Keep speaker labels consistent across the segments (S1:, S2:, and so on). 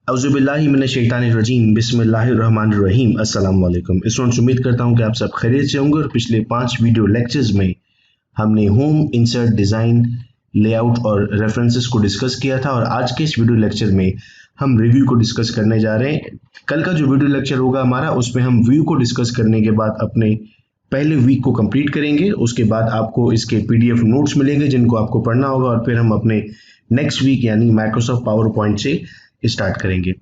S1: औज़ुबिल्लाहिमिनश्शैतानिर्रजीम बिस्मिल्लाहिर्रहमानिर्रहीम अस्सलाम वालेकुम। स्टूडेंट्स, उम्मीद करता हूँ कि आप सब खैरियत से होंगे और पिछले 5 वीडियो लेक्चर्स में हमने होम इंसर्ट डिज़ाइन लेआउट और रेफरेंसेस को डिस्कस किया था और आज के इस वीडियो लेक्चर में हम रिव्यू को डिस्कस करने जा रहे हैं। कल का जो वीडियो लेक्चर होगा हमारा, उसमें हम व्यू को डिस्कस करने के बाद अपने पहले वीक को कंप्लीट करेंगे। उसके बाद आपको इसके पीडीएफ नोट्स मिलेंगे जिनको आपको पढ़ना होगा और फिर हम अपने नेक्स्ट वीक यानी माइक्रोसॉफ्ट पावर पॉइंट से स्टार्ट करेंगे।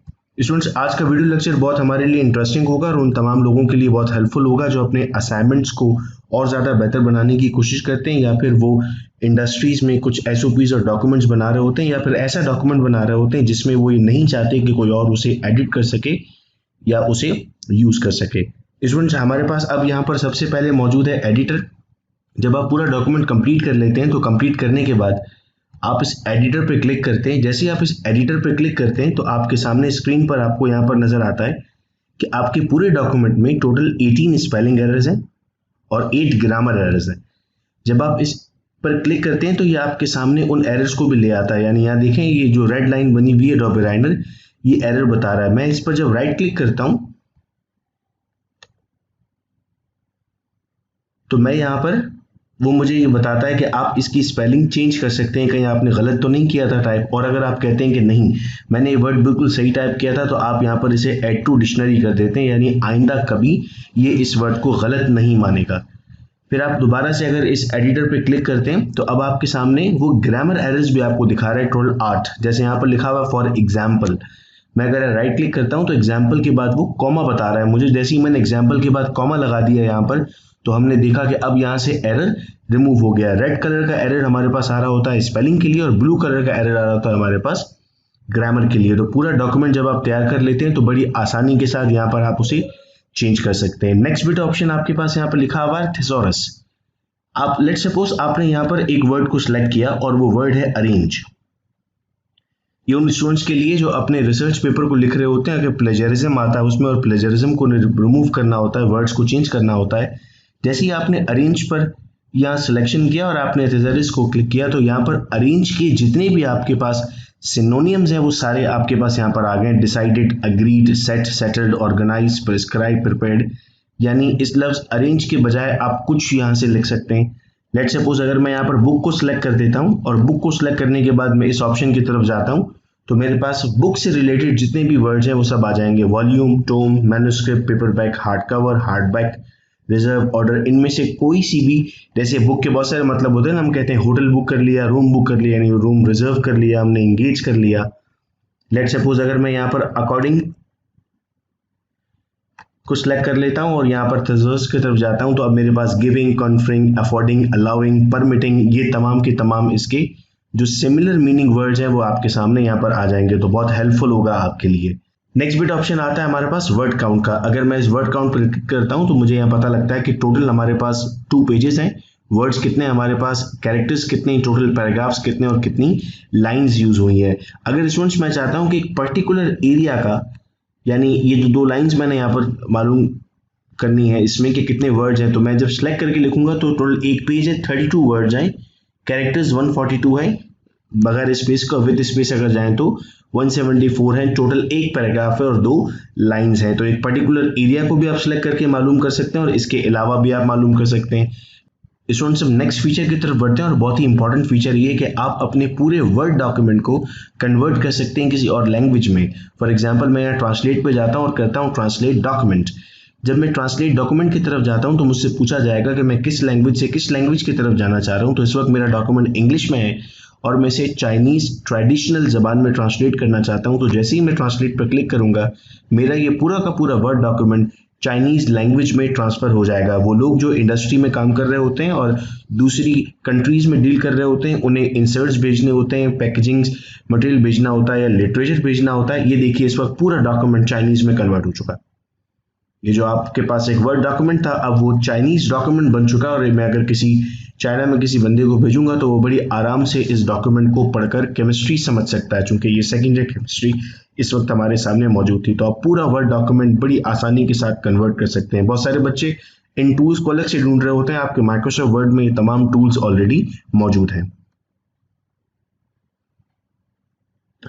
S1: स्टूडेंट्स, आज का वीडियो लेक्चर बहुत हमारे लिए इंटरेस्टिंग होगा और उन तमाम लोगों के लिए बहुत हेल्पफुल होगा जो अपने असाइनमेंट्स को और ज़्यादा बेहतर बनाने की कोशिश करते हैं या फिर वो इंडस्ट्रीज में कुछ एसओपीज और डॉक्यूमेंट्स बना रहे होते हैं या फिर ऐसा डॉक्यूमेंट बना रहे होते हैं जिसमें वो ये नहीं चाहते कि कोई और उसे एडिट कर सके या उसे यूज कर सके। स्टूडेंट्स, हमारे पास अब यहाँ पर सबसे पहले मौजूद है एडिटर। जब आप पूरा डॉक्यूमेंट कंप्लीट कर लेते हैं तो कंप्लीट करने के बाद आप इस एडिटर पे क्लिक करते हैं। जैसे ही आप इस एडिटर पे क्लिक करते हैं तो आपके सामने स्क्रीन पर आपको यहाँ पर नजर आता है कि आपके पूरे डॉक्यूमेंट में टोटल 18 स्पेलिंग एरर्स हैं और 8 ग्रामर एरर्स हैं। जब आप इस पर क्लिक करते हैं तो ये आपके सामने उन एरर्स को भी ले आता है। यानी यहाँ देखें, ये जो रेड लाइन बनी हुई है अडोबे राइटर, ये एरर बता रहा है। मैं इस पर जब राइट क्लिक करता हूं तो मैं यहाँ पर वो मुझे ये बताता है कि आप इसकी स्पेलिंग चेंज कर सकते हैं, कहीं आपने गलत तो नहीं किया था टाइप। और अगर आप कहते हैं कि नहीं, मैंने ये वर्ड बिल्कुल सही टाइप किया था, तो आप यहाँ पर इसे ऐड टू डिक्शनरी कर देते हैं, यानी आइंदा कभी ये इस वर्ड को गलत नहीं मानेगा। फिर आप दोबारा से अगर इस एडिटर पे क्लिक करते हैं तो अब आपके सामने वो ग्रामर एरर्स भी आपको दिखा रहा है टोटल 8। जैसे यहाँ पर लिखा हुआ फॉर एग्जाम्पल, मैं अगर राइट क्लिक करता हूँ तो एग्जाम्पल के बाद वो कॉमा बता रहा है मुझे। जैसे ही मैंने एग्जाम्पल के बाद कॉमा लगा दिया यहाँ पर, तो हमने देखा कि अब यहाँ से एरर रिमूव हो गया। रेड कलर का एरर हमारे पास आ रहा होता है स्पेलिंग के लिए और ब्लू कलर का एरर आ रहा होता है हमारे पास ग्रामर के लिए। तो पूरा डॉक्यूमेंट जब आप तैयार कर लेते हैं तो बड़ी आसानी के साथ यहाँ पर आप उसे चेंज कर सकते हैं। नेक्स्ट बिट ऑप्शन आपके पास यहाँ पर लिखा हुआ है थिसॉरस। आप लेट सपोज आपने यहाँ पर एक वर्ड को सिलेक्ट किया और वो वर्ड है अरेंज। ये उन स्टूडेंट्स के लिए जो अपने रिसर्च पेपर को लिख रहे होते हैं, अगर प्लेजरिज्म आता है उसमें और प्लेजरिज्म को रिमूव करना होता है, वर्ड्स को चेंज करना होता है। जैसे ही आपने अरेंज पर यहाँ सिलेक्शन किया और आपने थिसॉरस को क्लिक किया तो यहाँ पर अरेंज के जितने भी आपके पास सिनोनियम्स हैं वो सारे आपके पास यहाँ पर आ गए। Decided, agreed, set, settled, organise, prescribe, prepared. यानी इस लफ्ज अरेंज के बजाय आप कुछ यहाँ से लिख सकते हैं। लेट सपोज अगर मैं यहाँ पर बुक को सिलेक्ट कर देता हूँ और बुक को सिलेक्ट करने के बाद मैं इस ऑप्शन की तरफ जाता हूँ तो मेरे पास बुक से रिलेटेड जितने भी वर्ड्स हैं वो सब आ जाएंगे। Volume, tome, manuscript, paperback, hard cover, hardback, reserve, order. इनमें से कोई सी भी, जैसे बुक के बहुत सारे मतलब होते हैं ना, हम कहते हैं होटल बुक कर लिया, रूम बुक कर लिया, यानी रूम रिजर्व कर लिया, हमने इंगेज कर लिया। लेट सपोज अगर मैं यहाँ पर अकॉर्डिंग को सिलेक्ट कर लेता हूं और यहाँ पर थिसॉरस की तरफ जाता हूं तो अब मेरे पास giving, conferring, affording, allowing, permitting, ये तमाम के तमाम इसके जो सिमिलर मीनिंग वर्ड्स हैं वो आपके सामने यहाँ पर आ जाएंगे। तो बहुत हेल्पफुल होगा आपके लिए। नेक्स्ट बिट ऑप्शन आता है हमारे पास वर्ड काउंट का। अगर मैं इस वर्ड काउंट पर क्लिक करता हूं तो मुझे यहाँ पता लगता है कि टोटल हमारे पास 2 पेजेस हैं। वर्ड्स कितने हमारे पास, कैरेक्टर्स कितने, टोटल पैराग्राफ्स कितने और कितनी लाइंस यूज हुई है। अगर स्टूडेंट्स मैं चाहता हूं कि एक पर्टिकुलर एरिया का, यानी ये जो 2 लाइंस मैंने यहाँ पर मालूम करनी है इसमें कि कितने वर्ड्स हैं, तो मैं जब सेलेक्ट करके लिखूंगा तो टोटल एक पेज है, 32 वर्ड्स हैं, कैरेक्टर्स 142 हैं, बगैर स्पेस का, विद स्पेस अगर जाएं तो 174 है। टोटल एक पैराग्राफ है और 2 लाइंस हैं। तो एक पर्टिकुलर एरिया को भी आप सिलेक्ट करके मालूम कर सकते हैं और इसके अलावा भी आप मालूम कर सकते हैं। स्टूडेंट्स, अब नेक्स्ट फीचर की तरफ बढ़ते हैं और बहुत ही इंपॉर्टेंट फीचर ये है कि आप अपने पूरे वर्ड डॉक्यूमेंट को कन्वर्ट कर सकते हैं किसी और लैंग्वेज में। फॉर एग्जांपल मैं यहाँ ट्रांसलेट पे जाता हूँ और करता हूँ ट्रांसलेट डॉक्यूमेंट। जब मैं ट्रांसलेट डॉक्यूमेंट की तरफ जाता हूँ तो मुझसे पूछा जाएगा कि मैं किस लैंग्वेज से किस लैंग्वेज की तरफ जाना चाह रहा हूँ। तो इस वक्त मेरा डॉक्यूमेंट इंग्लिश में है और मैं इसे चाइनीज ट्रेडिशनल जबान में ट्रांसलेट करना चाहता हूँ। तो जैसे ही मैं ट्रांसलेट पर क्लिक करूंगा मेरा ये पूरा का पूरा वर्ड डॉक्यूमेंट चाइनीज लैंग्वेज में ट्रांसफर हो जाएगा। वो लोग जो इंडस्ट्री में काम कर रहे होते हैं और दूसरी कंट्रीज में डील कर रहे होते हैं, उन्हें इंसर्ट्स भेजने होते हैं, पैकेजिंग मटेरियल भेजना होता है या लिटरेचर भेजना होता है। ये देखिए इस वक्त पूरा डॉक्यूमेंट चाइनीज में कन्वर्ट हो चुका है। ये जो आपके पास एक वर्ड डॉक्यूमेंट था अब वो चाइनीज डॉक्यूमेंट बन चुका है और मैं अगर किसी चाइना में किसी बंदे को भेजूंगा तो वो बड़ी आराम से इस डॉक्यूमेंट को पढ़कर केमिस्ट्री समझ सकता है, चूंकि ये सेकेंड ईयर केमिस्ट्री इस वक्त हमारे सामने मौजूद थी। तो आप पूरा वर्ड डॉक्यूमेंट बड़ी आसानी के साथ कन्वर्ट कर सकते हैं। बहुत सारे बच्चे इन टूल्स को अलग से ढूंढ रहे होते हैं, आपके माइक्रोसॉफ्ट वर्ड में ये तमाम टूल्स ऑलरेडी मौजूद हैं।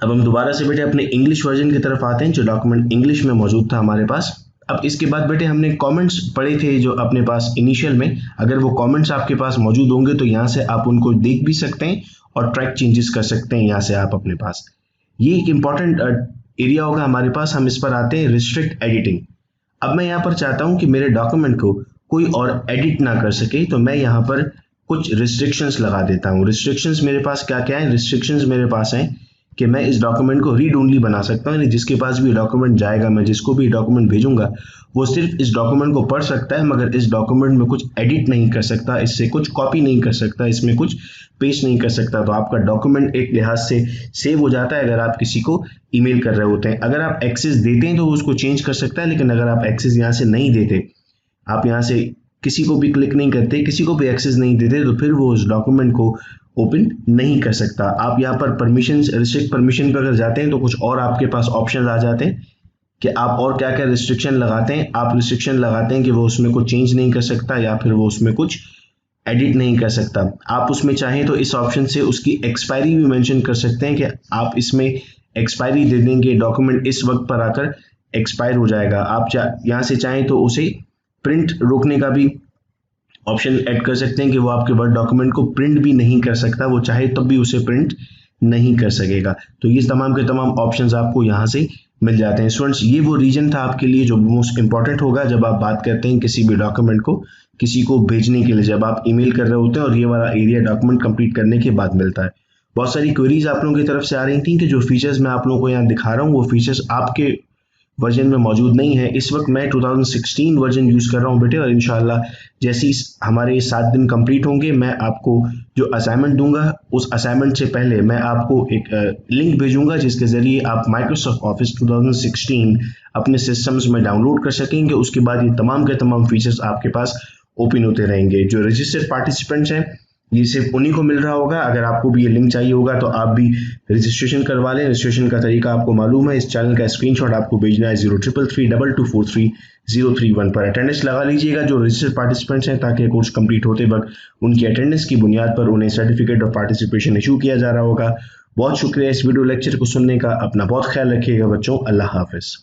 S1: अब हम दोबारा से बेटे अपने इंग्लिश वर्जन की तरफ आते हैं, जो डॉक्यूमेंट इंग्लिश में मौजूद था हमारे पास। अब इसके बाद बेटे हमने कमेंट्स पढ़े थे जो अपने पास इनिशियल में, अगर वो कमेंट्स आपके पास मौजूद होंगे तो यहाँ से आप उनको देख भी सकते हैं और ट्रैक चेंजेस कर सकते हैं यहाँ से आप अपने पास। ये एक इंपॉर्टेंट एरिया होगा हमारे पास। हम इस पर आते हैं रिस्ट्रिक्ट एडिटिंग। अब मैं यहाँ पर चाहता हूँ कि मेरे डॉक्यूमेंट को कोई और एडिट ना कर सके, तो मैं यहाँ पर कुछ रिस्ट्रिक्शंस लगा देता हूँ। रिस्ट्रिक्शंस मेरे पास क्या क्या है? रिस्ट्रिक्शंस मेरे पास हैं कि मैं इस डॉक्यूमेंट को रीड ओनली बना सकता हूँ, यानी जिसके पास भी डॉक्यूमेंट जाएगा, मैं जिसको भी डॉक्यूमेंट भेजूंगा वो सिर्फ इस डॉक्यूमेंट को पढ़ सकता है, मगर इस डॉक्यूमेंट में कुछ एडिट नहीं कर सकता, इससे कुछ कॉपी नहीं कर सकता, इसमें कुछ पेस्ट नहीं कर सकता। तो आपका डॉक्यूमेंट एक लिहाज से सेव हो जाता है अगर आप किसी को ईमेल कर रहे होते हैं। अगर आप एक्सेस देते हैं तो वो उसको चेंज कर सकता है, लेकिन अगर आप एक्सेस यहाँ से नहीं देते, आप यहाँ से किसी को भी क्लिक नहीं करते, किसी को भी एक्सेस नहीं देते, तो फिर वो उस डॉक्यूमेंट को ओपन नहीं कर सकता। आप यहाँ पर परमिशन, रिस्ट्रिक्ट परमिशन पर अगर जाते हैं तो कुछ और आपके पास ऑप्शन आ जाते हैं कि आप और क्या क्या रिस्ट्रिक्शन लगाते हैं। आप रिस्ट्रिक्शन लगाते हैं कि वो उसमें कुछ चेंज नहीं कर सकता या फिर वो उसमें कुछ एडिट नहीं कर सकता। आप उसमें चाहें तो इस ऑप्शन से उसकी एक्सपायरी भी मेंशन कर सकते हैं कि आप इसमें एक्सपायरी दे देंगे, डॉक्यूमेंट इस वक्त पर आकर एक्सपायर हो जाएगा। आप यहाँ से चाहें तो उसे प्रिंट रोकने का भी ऑप्शन ऐड कर सकते हैं कि वो आपके वर्ड डॉक्यूमेंट को प्रिंट भी नहीं कर सकता, वो चाहे तब भी उसे प्रिंट नहीं कर सकेगा। तो ये तमाम के तमाम ऑप्शंस आपको यहाँ से मिल जाते हैं। स्टूडेंट्स, ये वो रीजन था आपके लिए जो मोस्ट इंपॉर्टेंट होगा जब आप बात करते हैं किसी भी डॉक्यूमेंट को किसी को भेजने के लिए, जब आप ईमेल कर रहे होते हैं और ये वाला एरिया डॉक्यूमेंट कंप्लीट करने के बाद मिलता है। बहुत सारी क्वेरीज आप लोगों की तरफ से आ रही थी कि जो फीचर्स मैं आप लोगों को यहाँ दिखा रहा हूँ वो फीचर्स आपके वर्जन में मौजूद नहीं है। इस वक्त मैं 2016 वर्जन यूज कर रहा हूँ बेटे, और इंशाल्लाह जैसे ही हमारे 7 दिन कंप्लीट होंगे मैं आपको जो असाइनमेंट दूंगा उस असाइनमेंट से पहले मैं आपको एक लिंक भेजूंगा जिसके जरिए आप माइक्रोसॉफ्ट ऑफिस 2016 अपने सिस्टम्स में डाउनलोड कर सकेंगे। उसके बाद ये तमाम के तमाम फीचर्स आपके पास ओपन होते रहेंगे। जो रजिस्टर्ड पार्टिसिपेंट्स हैं ये सिर्फ उन्हीं को मिल रहा होगा। अगर आपको भी ये लिंक चाहिए होगा तो आप भी रजिस्ट्रेशन करवा लें। रजिस्ट्रेशन का तरीका आपको मालूम है, इस चैनल का स्क्रीनशॉट आपको भेजना है 0333224331 पर। अटेंडेंस लगा लीजिएगा जो रजिस्टर्ड पार्टिसिपेंट्स हैं, ताकि कोर्स कंप्लीट होते वक्त उनकी अटेंडेंस की बुनियाद पर उन्हें सर्टिफिकेट ऑफ पार्टिसिपेशन इशू किया जा रहा होगा। बहुत शुक्रिया इस वीडियो लेक्चर को सुनने का। अपना बहुत ख्याल रखिएगा बच्चों। अल्लाह हाफिज।